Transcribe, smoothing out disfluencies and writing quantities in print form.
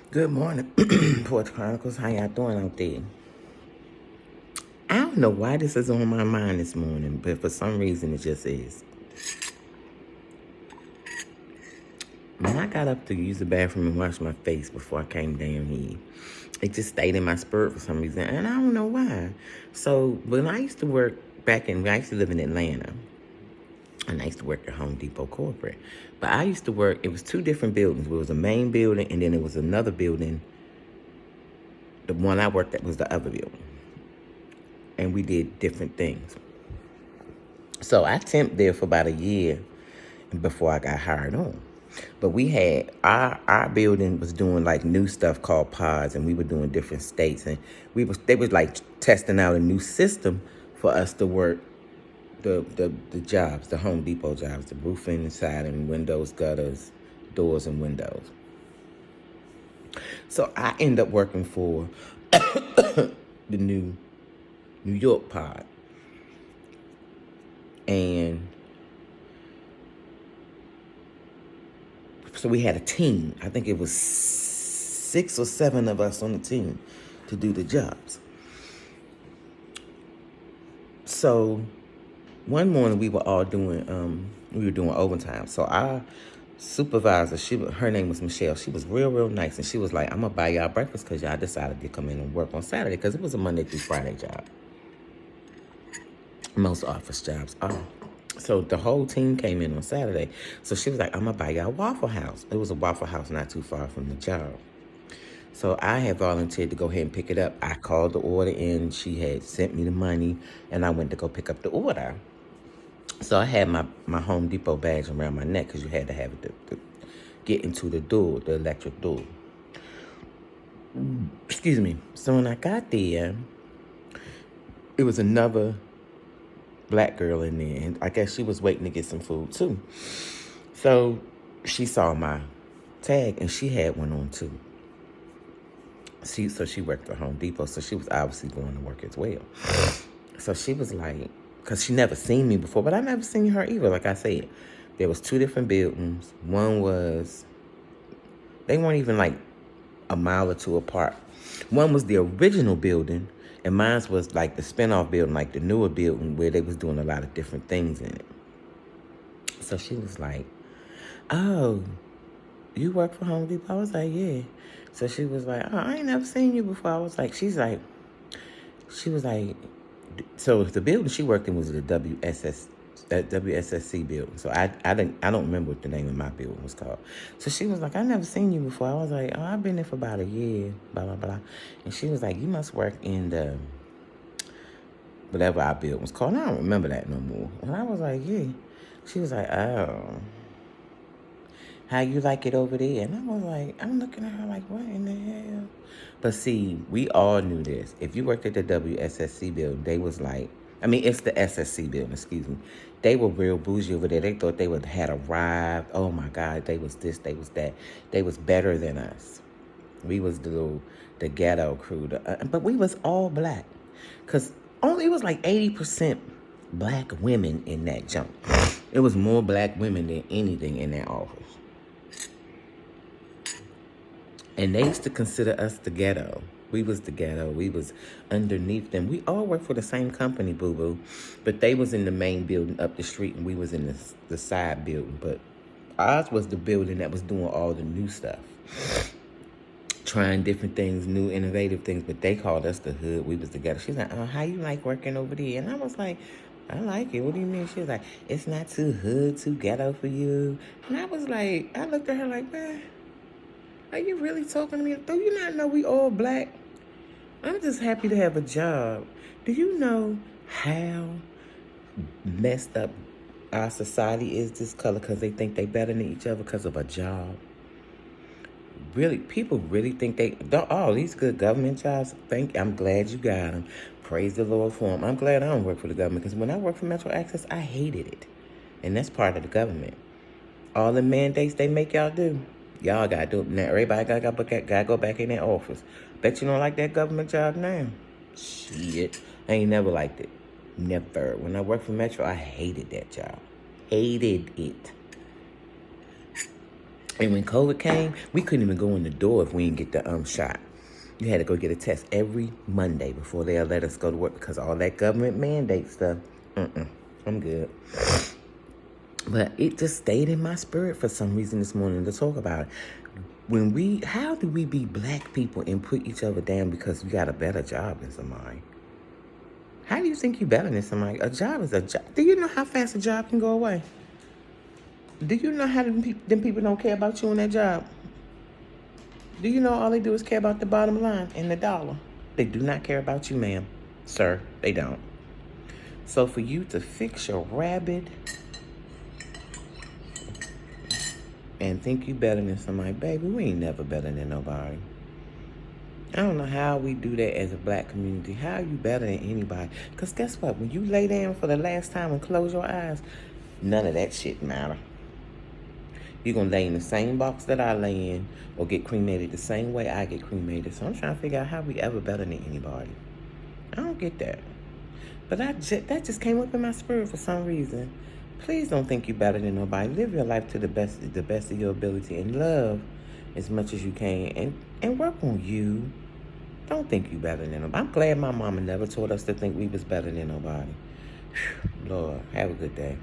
Good morning, Port Chronicles. How y'all doing out there? I don't know why this is on my mind this morning, but for some reason it just is. When I got up to use the bathroom and wash my face before I came down here, it just stayed in my spirit for some reason, and I don't know why. So when I used to work I used to live in Atlanta, and I used to work at Home Depot corporate. But I used to work, it was two different buildings. It was a main building, and then it was another building. The one I worked at was the other building. And we did different things. So I temped there for about a year before I got hired on. But we had our building was doing like new stuff called pods, and we were doing different states, and they was like testing out a new system for us to work the jobs, the Home Depot jobs, the roofing, siding, windows, gutters, doors, and windows. So I ended up working for the New York pod, and so we had a team. I think it was 6 or 7 of us on the team to do the jobs. So one morning we were all doing overtime. So our supervisor, her name was Michelle. She was real nice, and she was like, "I'm gonna buy y'all breakfast because y'all decided to come in and work on Saturday because it was a Monday through Friday job. Most office jobs are." So the whole team came in on Saturday. So she was like, "I'm gonna buy y'all Waffle House." It was a Waffle House not too far from the job. So I had volunteered to go ahead and pick it up. I called the order in. She had sent me the money, and I went to go pick up the order. So I had my Home Depot badge around my neck because you had to have it to get into the door, the electric door. Excuse me. So when I got there, it was another black girl in there, and I guess she was waiting to get some food too. So she saw my tag, and she had one on too. So she worked at Home Depot, so she was obviously going to work as well. So she was like, because she never seen me before, but I never seen her either. Like I said, there was 2 different buildings. They weren't even like a mile or 2 apart. One was the original building, and mine was like the spinoff building, like the newer building where they was doing a lot of different things in it. So she was like, "Oh, you work for Home Depot?" I was like, "Yeah." So she was like, "Oh, I ain't never seen you before." I was like, she was like, so the building she worked in was the WSSC building. So I don't remember what the name of my building was called. So she was like, "I never seen you before." I was like, "Oh, I've been there for about a year, blah, blah, blah." And she was like, "You must work in the whatever our building was called." And I don't remember that no more. And I was like, "Yeah." She was like, "Oh, how you like it over there?" And I was like, I'm looking at her like, what in the hell? But see, we all knew this. If you worked at the WSSC building, they was like, it's the SSC building, excuse me. They were real bougie over there. They thought they had arrived. Oh my God, they was this, they was that. They was better than us. We was the ghetto crew. But we was all black. Because only it was like 80% black women in that junk. It was more black women than anything in that office. And they used to consider us the ghetto. We was the ghetto. We was underneath them. We all worked for the same company, boo-boo. But they was in the main building up the street, and we was in the side building. But ours was the building that was doing all the new stuff. Trying different things, new innovative things. But they called us the hood. We was the ghetto. She's like, "Oh, how you like working over there?" And I was like, "I like it. What do you mean?" She was like, "It's not too hood, too ghetto for you." And I was like, I looked at her like, man, are you really talking to me? Do you not know we all black? I'm just happy to have a job. Do you know how messed up our society is this color because they think they better than each other because of a job? Really, people really think these good government jobs. I'm glad you got them. Praise the Lord for them. I'm glad I don't work for the government because when I worked for Metro Access, I hated it. And that's part of the government. All the mandates they make y'all do, y'all gotta do it. Now everybody gotta go back in their office. Bet you don't like that government job now. Shit. I ain't never liked it. Never. When I worked for Metro, I hated that job. Hated it. And when COVID came, we couldn't even go in the door if we didn't get the shot. You had to go get a test every Monday before they'll let us go to work because all that government mandate stuff. I'm good. But it just stayed in my spirit for some reason this morning to talk about it. How do we be black people and put each other down because we got a better job than somebody? How do you think you better than somebody? A job is a job. Do you know how fast a job can go away? Do you know how them people don't care about you in that job? Do you know all they do is care about the bottom line and the dollar? They do not care about you, ma'am. Sir, they don't. So for you to fix your rabbit and think you better than somebody, baby, we ain't never better than nobody. I don't know how we do that as a black community. How are you better than anybody? Because guess what? When you lay down for the last time and close your eyes, none of that shit matter. You're going to lay in the same box that I lay in or get cremated the same way I get cremated. So I'm trying to figure out how we ever better than anybody. I don't get that. But that just came up in my spirit for some reason. Please don't think you're better than nobody. Live your life to the best of your ability and love as much as you can and work on you. Don't think you better than nobody. I'm glad my mama never told us to think we was better than nobody. Lord, have a good day.